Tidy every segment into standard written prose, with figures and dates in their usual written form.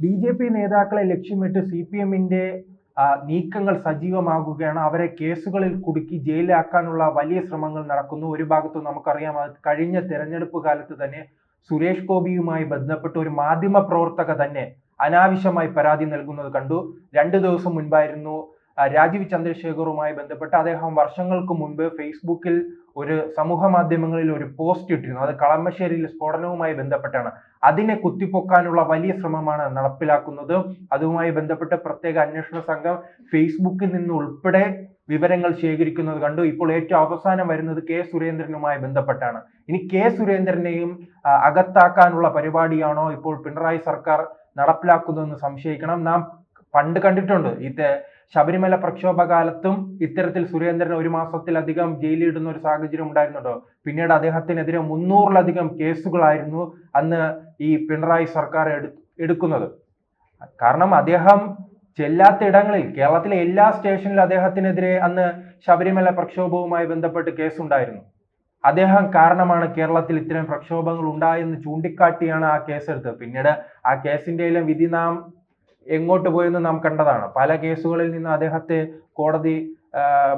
BJP നേതാക്കളെ ലക്ഷ്യമിട്ട് സി.പി.എമ്മിന്റെ നീക്കങ്ങൾ സജീവമാകുകയാണ്. അവരെ കേസുകളിൽ കുടുക്കി ജയിലിലാക്കാനുള്ള വലിയ ശ്രമങ്ങൾ നടക്കുന്നു. ഒരു ഭാഗത്ത് നമുക്കറിയാം, കഴിഞ്ഞ തെരഞ്ഞെടുപ്പ് കാലത്ത് തന്നെ സുരേഷ് ഗോപിയുമായി ബന്ധപ്പെട്ട് ഒരു മാധ്യമ പ്രവർത്തക തന്നെ അനാവശ്യമായി പരാതി നൽകുന്നത് കണ്ടു. 2 ദിവസം മുൻപായിരുന്നു രാജീവ് ചന്ദ്രശേഖറുമായി ബന്ധപ്പെട്ട് അദ്ദേഹം വർഷങ്ങൾക്ക് മുൻപ് ഫേസ്ബുക്കിൽ ഒരു സമൂഹ മാധ്യമങ്ങളിൽ ഒരു പോസ്റ്റ് ഇട്ടിരുന്നു. അത് കളമശ്ശേരിയിൽ സ്ഫോടനവുമായി ബന്ധപ്പെട്ടാണ്. അതിനെ കുത്തിപ്പൊക്കാനുള്ള വലിയ ശ്രമമാണ് നടപ്പിലാക്കുന്നത്. അതുമായി ബന്ധപ്പെട്ട് പ്രത്യേക അന്വേഷണ സംഘം ഫേസ്ബുക്കിൽ നിന്ന് ഉൾപ്പെടെ വിവരങ്ങൾ ശേഖരിക്കുന്നത് കണ്ടു. ഇപ്പോൾ ഏറ്റവും അവസാനം വരുന്നത് കെ സുരേന്ദ്രനുമായി ബന്ധപ്പെട്ടാണ്. ഇനി കെ സുരേന്ദ്രനെയും അകത്താക്കാനുള്ള പരിപാടിയാണോ ഇപ്പോൾ പിണറായി സർക്കാർ നടപ്പിലാക്കുന്നതെന്ന് സംശയിക്കണം. നാം പണ്ട് കണ്ടിട്ടുണ്ട്. ശബരിമല പ്രക്ഷോഭ കാലത്തും ഇത്തരത്തിൽ സുരേന്ദ്രൻ 1 മാസത്തിലധികം ജയിലിടുന്ന ഒരു സാഹചര്യം ഉണ്ടായിരുന്നുണ്ടോ. പിന്നീട് അദ്ദേഹത്തിനെതിരെ 300-ലധികം കേസുകളായിരുന്നു അന്ന് ഈ പിണറായി സർക്കാർ എടുക്കുന്നത്. കാരണം അദ്ദേഹം ചെല്ലാത്ത ഇടങ്ങളിൽ, കേരളത്തിലെ എല്ലാ സ്റ്റേഷനിലും അദ്ദേഹത്തിനെതിരെ അന്ന് ശബരിമല പ്രക്ഷോഭവുമായി ബന്ധപ്പെട്ട് കേസുണ്ടായിരുന്നു. അദ്ദേഹം കാരണമാണ് കേരളത്തിൽ ഇത്തരം പ്രക്ഷോഭങ്ങൾ ഉണ്ടായെന്ന് ചൂണ്ടിക്കാട്ടിയാണ് ആ കേസെടുത്തത്. പിന്നീട് ആ കേസിന്റെ വിധി നാം എങ്ങോട്ട് പോയെന്ന് നാം കണ്ടതാണ്. പല കേസുകളിൽ നിന്ന് അദ്ദേഹത്തെ കോടതി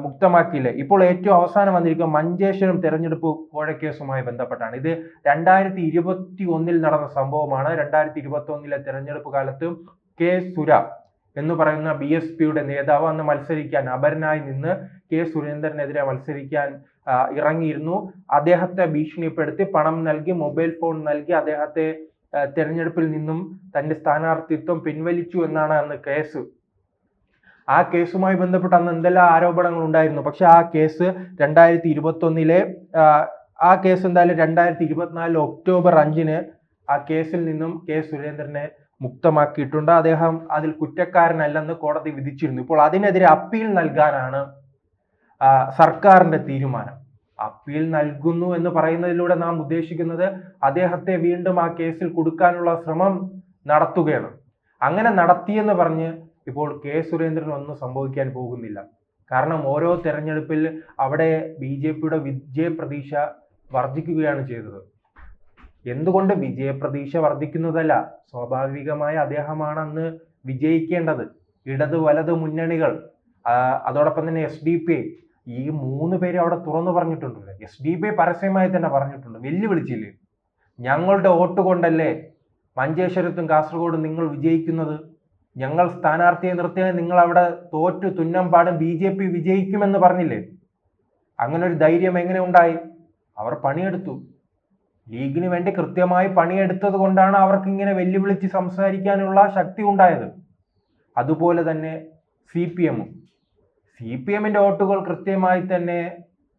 മുക്തമാക്കിയില്ലേ. ഇപ്പോൾ ഏറ്റവും അവസാനം വന്നിരിക്കുന്ന മഞ്ചേശ്വരം തെരഞ്ഞെടുപ്പ് കോഴക്കേസുമായി ബന്ധപ്പെട്ടാണ്. ഇത് 2021 നടന്ന സംഭവമാണ്. 2021 തെരഞ്ഞെടുപ്പ് കാലത്ത് കെ സുര എന്ന് പറയുന്ന BSPയുടെ നേതാവ് അന്ന് മത്സരിക്കാൻ അപരനായി നിന്ന് കെ സുരേന്ദ്രനെതിരെ മത്സരിക്കാൻ ഇറങ്ങിയിരുന്നു. അദ്ദേഹത്തെ ഭീഷണിപ്പെടുത്തി പണം നൽകി, മൊബൈൽ ഫോൺ നൽകി അദ്ദേഹത്തെ തെരഞ്ഞെടുപ്പിൽ നിന്നും തന്റെ സ്ഥാനാർത്ഥിത്വം പിൻവലിച്ചു എന്നാണ് അന്ന് കേസ്. ആ കേസുമായി ബന്ധപ്പെട്ട് അന്ന് എന്തെല്ലാം ആരോപണങ്ങൾ ഉണ്ടായിരുന്നു. പക്ഷെ ആ കേസ് 2021 ആ കേസ് എന്തായാലും 2024 ഒക്ടോബർ 5 ആ കേസിൽ നിന്നും കെ സുരേന്ദ്രനെ മുക്തമാക്കിയിട്ടുണ്ട്. അദ്ദേഹം അതിൽ കുറ്റക്കാരനല്ലെന്ന് കോടതി വിധിച്ചിരുന്നു. ഇപ്പോൾ അതിനെതിരെ അപ്പീൽ നൽകാനാണ് സർക്കാരിന്റെ തീരുമാനം. അപ്പീൽ നൽകുന്നു എന്ന് പറയുന്നതിലൂടെ നാം ഉദ്ദേശിക്കുന്നത് അദ്ദേഹത്തെ വീണ്ടും ആ കേസിൽ കൊടുക്കാനുള്ള ശ്രമം നടത്തുകയാണ്. അങ്ങനെ നടത്തിയെന്ന് പറഞ്ഞ് ഇപ്പോൾ കെ സുരേന്ദ്രൻ ഒന്നും സംഭവിക്കാൻ പോകുന്നില്ല. കാരണം ഓരോ തെരഞ്ഞെടുപ്പിൽ അവിടെ BJPയുടെ വിജയപ്രതീക്ഷ വർദ്ധിക്കുകയാണ് ചെയ്തത്. എന്തുകൊണ്ട് വിജയപ്രതീക്ഷ വർദ്ധിക്കുന്നതല്ല, സ്വാഭാവികമായി അദ്ദേഹമാണ് അന്ന് വിജയിക്കേണ്ടത്. ഇടത് വലത് മുന്നണികൾ, അതോടൊപ്പം തന്നെ SDPI, ഈ 3 പേര് അവിടെ തുറന്നു പറഞ്ഞിട്ടുണ്ട്. SDPI പരസ്യമായി തന്നെ പറഞ്ഞിട്ടുണ്ട്, വെല്ലുവിളിച്ചില്ലേ, ഞങ്ങളുടെ വോട്ട് കൊണ്ടല്ലേ മഞ്ചേശ്വരത്തും കാസർഗോഡും നിങ്ങൾ വിജയിക്കുന്നത്, ഞങ്ങൾ സ്ഥാനാർത്ഥിയെ നിർത്തിയാൽ നിങ്ങൾ അവിടെ തോറ്റു തുന്നമ്പാടും BJP വിജയിക്കുമെന്ന് പറഞ്ഞില്ലേ. അങ്ങനെ ഒരു ധൈര്യം എങ്ങനെ ഉണ്ടായി? അവർ പണിയെടുത്തു. ലീഗിന് വേണ്ടി കൃത്യമായി പണിയെടുത്തത് കൊണ്ടാണ് അവർക്ക് ഇങ്ങനെ വെല്ലുവിളിച്ച് സംസാരിക്കാനുള്ള ശക്തി ഉണ്ടായത്. അതുപോലെ തന്നെ CPMന്റെ വോട്ടുകൾ കൃത്യമായി തന്നെ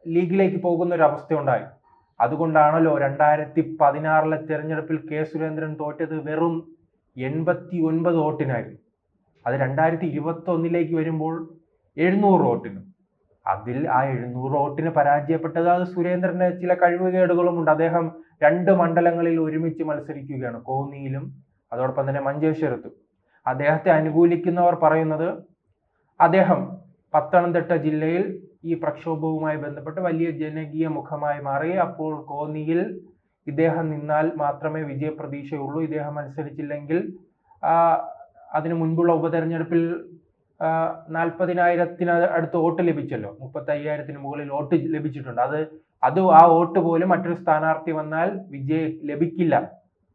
ലീഗിലേക്ക് പോകുന്ന ഒരു അവസ്ഥ ഉണ്ടായി. അതുകൊണ്ടാണല്ലോ 2016 തെരഞ്ഞെടുപ്പിൽ കെ സുരേന്ദ്രൻ തോറ്റത് വെറും 89 വോട്ടിനായിരുന്നു. അത് 2021 വരുമ്പോൾ 700 വോട്ടിന്. അതിൽ ആ 700 വോട്ടിന് പരാജയപ്പെട്ടത് അത് സുരേന്ദ്രന്റെ ചില കഴിവുകേടുകളും ഉണ്ട്. അദ്ദേഹം 2 മണ്ഡലങ്ങളിൽ ഒരുമിച്ച് മത്സരിക്കുകയാണ്, കോന്നിയിലും അതോടൊപ്പം തന്നെ മഞ്ചേശ്വരത്തും. അദ്ദേഹത്തെ അനുകൂലിക്കുന്നവർ പറയുന്നത് അദ്ദേഹം പത്തനംതിട്ട ജില്ലയിൽ ഈ പ്രക്ഷോഭവുമായി ബന്ധപ്പെട്ട് വലിയ ജനകീയ മുഖമായി മാറി. അപ്പോൾ കോന്നിയിൽ ഇദ്ദേഹം നിന്നാൽ മാത്രമേ വിജയപ്രതീക്ഷയുള്ളൂ. ഇദ്ദേഹം മത്സരിച്ചില്ലെങ്കിൽ അതിനു മുൻപുള്ള ഉപതെരഞ്ഞെടുപ്പിൽ 40,000 അടുത്ത് വോട്ട് ലഭിച്ചല്ലോ, 35,000 മുകളിൽ വോട്ട് ലഭിച്ചിട്ടുണ്ട്. ആ വോട്ട് പോലും മറ്റൊരു സ്ഥാനാർത്ഥി വന്നാൽ വിജയം ലഭിക്കില്ല.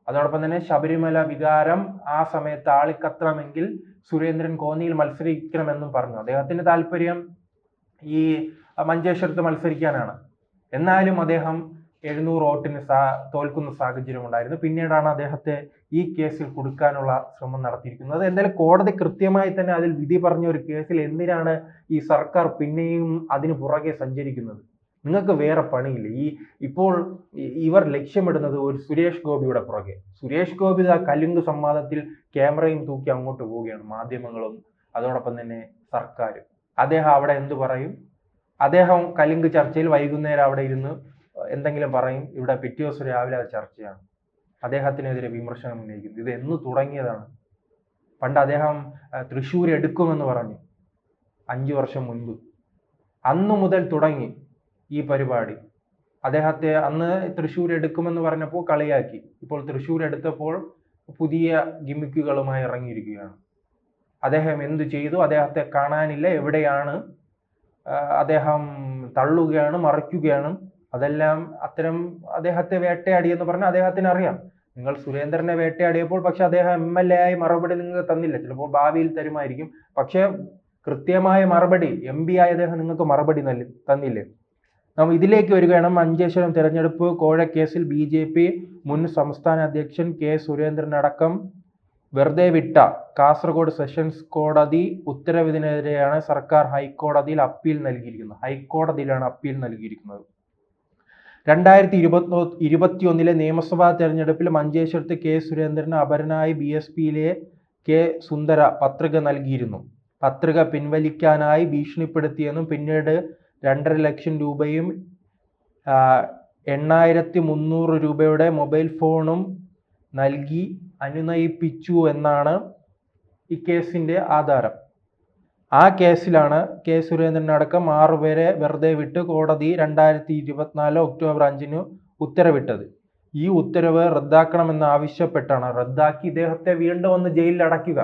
അതോടൊപ്പം തന്നെ ശബരിമല വികാരം ആ സമയത്ത് ആളിക്കത്തണമെങ്കിൽ സുരേന്ദ്രൻ കോന്നിയിൽ മത്സരിക്കണമെന്നും പറഞ്ഞു. അദ്ദേഹത്തിന്റെ താല്പര്യം ഈ മഞ്ചേശ്വരത്ത് മത്സരിക്കാനാണ്. എന്നാലും അദ്ദേഹം 700 വോട്ടിന് തോൽക്കുന്ന സാഹചര്യം ഉണ്ടായിരുന്നു. പിന്നീടാണ് അദ്ദേഹത്തെ ഈ കേസിൽ കൊടുക്കാനുള്ള ശ്രമം നടത്തിയിരിക്കുന്നത്. എന്തായാലും കോടതി കൃത്യമായി തന്നെ അതിൽ വിധി പറഞ്ഞ ഒരു കേസിൽ എന്തിനാണ് ഈ സർക്കാർ പിന്നെയും അതിന് പുറകെ സഞ്ചരിക്കുന്നത്? നിങ്ങൾക്ക് വേറെ പണിയില്ല. ഇപ്പോൾ ഇവർ ലക്ഷ്യമിടുന്നത് ഒരു സുരേഷ് ഗോപിയുടെ പുറകെ. സുരേഷ് ഗോപി കലുങ്ക് സംവാദത്തിൽ ക്യാമറയും തൂക്കി അങ്ങോട്ട് പോവുകയാണ്, മാധ്യമങ്ങളും അതോടൊപ്പം തന്നെ സർക്കാരും. അദ്ദേഹം അവിടെ എന്ത് പറയും? അദ്ദേഹം കലുങ്ക് ചർച്ചയിൽ വൈകുന്നേരം അവിടെ ഇരുന്ന് എന്തെങ്കിലും പറയും. ഇവിടെ പിറ്റേ ദിവസം രാവിലെ അത് ചർച്ചയാണ്. അദ്ദേഹത്തിനെതിരെ വിമർശനം ഉന്നയിക്കുന്നു. ഇത് എന്ന് തുടങ്ങിയതാണ്? പണ്ട് അദ്ദേഹം തൃശ്ശൂർ എടുക്കുമെന്ന് പറഞ്ഞു 5 വർഷം മുൻപ്. അന്നു മുതൽ തുടങ്ങി ഈ പരിപാടി. അദ്ദേഹത്തെ അന്ന് തൃശ്ശൂർ എടുക്കുമെന്ന് പറഞ്ഞപ്പോൾ കളിയാക്കി. ഇപ്പോൾ തൃശ്ശൂർ എടുത്തപ്പോൾ പുതിയ ഗിമ്മിക്കുകളുമായി ഇറങ്ങിയിരിക്കുകയാണ്. അദ്ദേഹം എന്തു ചെയ്തു, അദ്ദേഹത്തെ കാണാനില്ല, എവിടെയാണ്, അദ്ദേഹം തള്ളുകയാണ്, മറിക്കുകയാണ്, അതെല്ലാം അത്തരം അദ്ദേഹത്തെ വേട്ടയാടി എന്ന് പറഞ്ഞാൽ അദ്ദേഹത്തിന് അറിയാം. നിങ്ങൾ സുരേന്ദ്രനെ വേട്ടയാടിയപ്പോൾ പക്ഷെ അദ്ദേഹം MLA ആയി മറുപടി നിങ്ങൾക്ക് തന്നില്ല. ചിലപ്പോൾ ഭാവിയിൽ തരുമായിരിക്കും. പക്ഷെ കൃത്യമായ മറുപടി MP ആയി അദ്ദേഹം നിങ്ങൾക്ക് മറുപടി തന്നില്ലേ? നാം ഇതിലേക്ക് വരികയാണ്. മഞ്ചേശ്വരം തെരഞ്ഞെടുപ്പ് കോഴക്കേസിൽ BJP മുൻ സംസ്ഥാന അധ്യക്ഷൻ K സുരേന്ദ്രനടക്കം വെറുതെ വിട്ട കാസർഗോഡ് സെഷൻസ് കോടതി ഉത്തരവിനെതിരെയാണ് സർക്കാർ ഹൈക്കോടതിയിലാണ് അപ്പീൽ നൽകിയിരിക്കുന്നത്. 2021 നിയമസഭാ തെരഞ്ഞെടുപ്പിൽ മഞ്ചേശ്വരത്ത് K സുരേന്ദ്രന് അപരനായി BSPയിലെ K സുന്ദര പത്രിക നൽകിയിരുന്നു. പത്രിക പിൻവലിക്കാനായി ഭീഷണിപ്പെടുത്തിയെന്നും പിന്നീട് 2.5 ലക്ഷം രൂപയും 8,300 രൂപയുടെ മൊബൈൽ ഫോണും നൽകി അനുനയിപ്പിച്ചു എന്നാണ് ഈ കേസിന്റെ ആധാരം. ആ കേസിലാണ് K സുരേന്ദ്രനടക്കം 6 പേരെ വെറുതെ വിട്ട് കോടതി 2024 ഒക്ടോബർ 5 ഉത്തരവിട്ടത്. ഈ ഉത്തരവ് റദ്ദാക്കണമെന്ന് ആവശ്യപ്പെട്ടാണ്. റദ്ദാക്കി ഇദ്ദേഹത്തെ വീണ്ടും ഒന്ന് ജയിലിൽ അടയ്ക്കുക.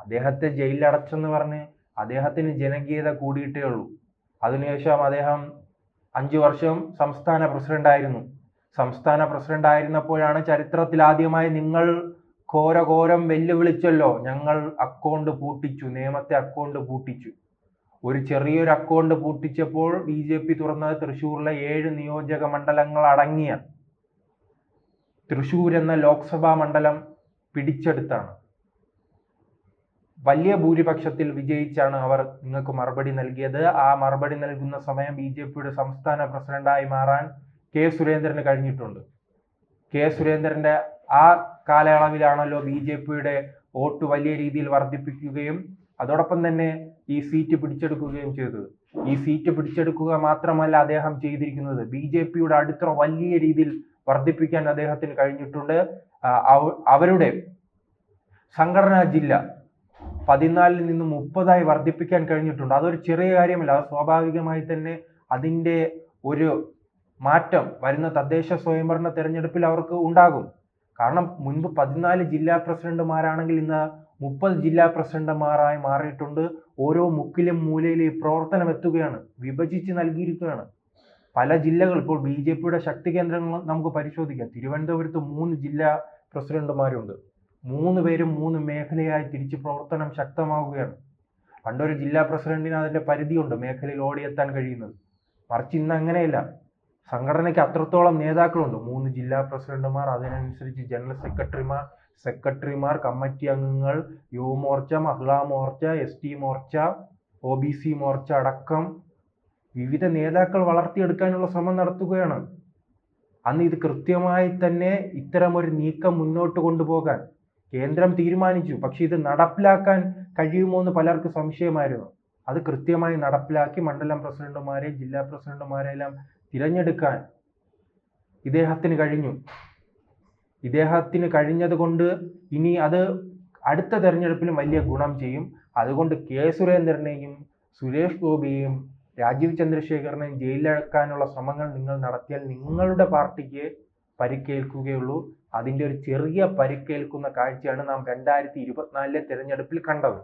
അദ്ദേഹത്തെ ജയിലിൽ അടച്ചെന്ന് പറഞ്ഞ് അദ്ദേഹത്തിന് ജനകീയത കൂടിയിട്ടേ ഉള്ളൂ. അതിനുശേഷം അദ്ദേഹം 5 വർഷം സംസ്ഥാന പ്രസിഡന്റ് ആയിരുന്നപ്പോഴാണ് ചരിത്രത്തിൽ ആദ്യമായി നിങ്ങൾ ഘോരം വെല്ലുവിളിച്ചല്ലോ, ഞങ്ങൾ നിയമത്തെ അക്കൗണ്ട് പൂട്ടിച്ചു. ഒരു ചെറിയൊരു അക്കൗണ്ട് പൂട്ടിച്ചപ്പോൾ BJP തുറന്നത് തൃശ്ശൂരിലെ 7 നിയോജക മണ്ഡലങ്ങൾ അടങ്ങിയ തൃശ്ശൂർ എന്ന ലോക്സഭാ മണ്ഡലം പിടിച്ചെടുത്താണ്. വലിയ ഭൂരിപക്ഷത്തിൽ വിജയിച്ചാണ് അവർ നിങ്ങൾക്ക് മറുപടി നൽകിയത്. ആ മറുപടി നൽകുന്ന സമയം BJPയുടെ സംസ്ഥാന പ്രസിഡന്റായി മാറാൻ K സുരേന്ദ്രന് കഴിഞ്ഞിട്ടുണ്ട്. K സുരേന്ദ്രന്റെ ആ കാലയളവിലാണല്ലോ BJPയുടെ വോട്ട് വലിയ രീതിയിൽ വർദ്ധിപ്പിക്കുകയും അതോടൊപ്പം തന്നെ ഈ സീറ്റ് പിടിച്ചെടുക്കുകയും ചെയ്തത്. ഈ സീറ്റ് പിടിച്ചെടുക്കുക മാത്രമല്ല അദ്ദേഹം ചെയ്തിരിക്കുന്നത്, BJPയുടെ അടിത്തറ വലിയ രീതിയിൽ വർദ്ധിപ്പിക്കാൻ അദ്ദേഹത്തിന് കഴിഞ്ഞിട്ടുണ്ട്. അവരുടെ സംഘടനാ ജില്ല 14 നിന്ന് 30 വർദ്ധിപ്പിക്കാൻ കഴിഞ്ഞിട്ടുണ്ട്. അതൊരു ചെറിയ കാര്യമല്ല. അത് സ്വാഭാവികമായി തന്നെ അതിൻ്റെ ഒരു മാറ്റം വരുന്ന തദ്ദേശ സ്വയംഭരണ തെരഞ്ഞെടുപ്പിൽ അവർക്ക് ഉണ്ടാകും. കാരണം മുൻപ് 14 ജില്ലാ പ്രസിഡന്റുമാരാണെങ്കിൽ ഇന്ന് 30 ജില്ലാ പ്രസിഡന്റുമാരായി മാറിയിട്ടുണ്ട്. ഓരോ മുക്കിലും മൂലയിലും ഈ പ്രവർത്തനം എത്തുകയാണ്, വിഭജിച്ച് നൽകിയിരിക്കുകയാണ്. പല ജില്ലകൾ ഇപ്പോൾ BJPയുടെ ശക്തി കേന്ദ്രങ്ങൾ നമുക്ക് പരിശോധിക്കാം. തിരുവനന്തപുരത്ത് 3 ജില്ലാ പ്രസിഡന്റുമാരുണ്ട്. 3 പേരും 3 മേഖലയായി തിരിച്ച് പ്രവർത്തനം ശക്തമാവുകയാണ്. പണ്ടൊരു ജില്ലാ പ്രസിഡന്റിന് അതിന്റെ പരിധിയുണ്ട്, മേഖലയിൽ ഓടിയെത്താൻ കഴിയുന്നത്. മറിച്ച് ഇന്ന് അങ്ങനെയല്ല. സംഘടനയ്ക്ക് അത്രത്തോളം നേതാക്കളുണ്ട്. 3 ജില്ലാ പ്രസിഡന്റുമാർ, അതിനനുസരിച്ച് ജനറൽ സെക്രട്ടറിമാർ, കമ്മിറ്റി അംഗങ്ങൾ, യുവമോർച്ച, മഹിളാ മോർച്ച, ST മോർച്ച, OBC മോർച്ച അടക്കം വിവിധ നേതാക്കൾ വളർത്തിയെടുക്കാനുള്ള ശ്രമം നടത്തുകയാണ്. അന്ന് ഇത് കൃത്യമായി തന്നെ ഇത്തരം ഒരു നീക്കം മുന്നോട്ട് കൊണ്ടുപോകാൻ കേന്ദ്രം തീരുമാനിച്ചു. പക്ഷെ ഇത് നടപ്പിലാക്കാൻ കഴിയുമോ എന്ന് പലർക്ക് സംശയമായിരുന്നു. അത് കൃത്യമായി നടപ്പിലാക്കി മണ്ഡലം പ്രസിഡന്റുമാരെ, ജില്ലാ പ്രസിഡന്റുമാരെല്ലാം തിരഞ്ഞെടുക്കാൻ ഇദ്ദേഹത്തിന് കഴിഞ്ഞു. ഇദ്ദേഹത്തിന് കഴിഞ്ഞത് കൊണ്ട് ഇനി അത് അടുത്ത തെരഞ്ഞെടുപ്പിലും വലിയ ഗുണം ചെയ്യും. അതുകൊണ്ട് K സുരേന്ദ്രനെയും സുരേഷ് ഗോപിയെയും രാജീവ് ചന്ദ്രശേഖരനെയും ജയിലിലടക്കാനുള്ള ശ്രമങ്ങൾ നിങ്ങൾ നടത്തിയാൽ നിങ്ങളുടെ പാർട്ടിക്ക് പരിക്കേൽക്കുകയുള്ളൂ. അതിൻ്റെ ഒരു ചെറിയ പരിക്കേൽക്കുന്ന കാഴ്ചയാണ് നാം 2024 തെരഞ്ഞെടുപ്പിൽ കണ്ടത്.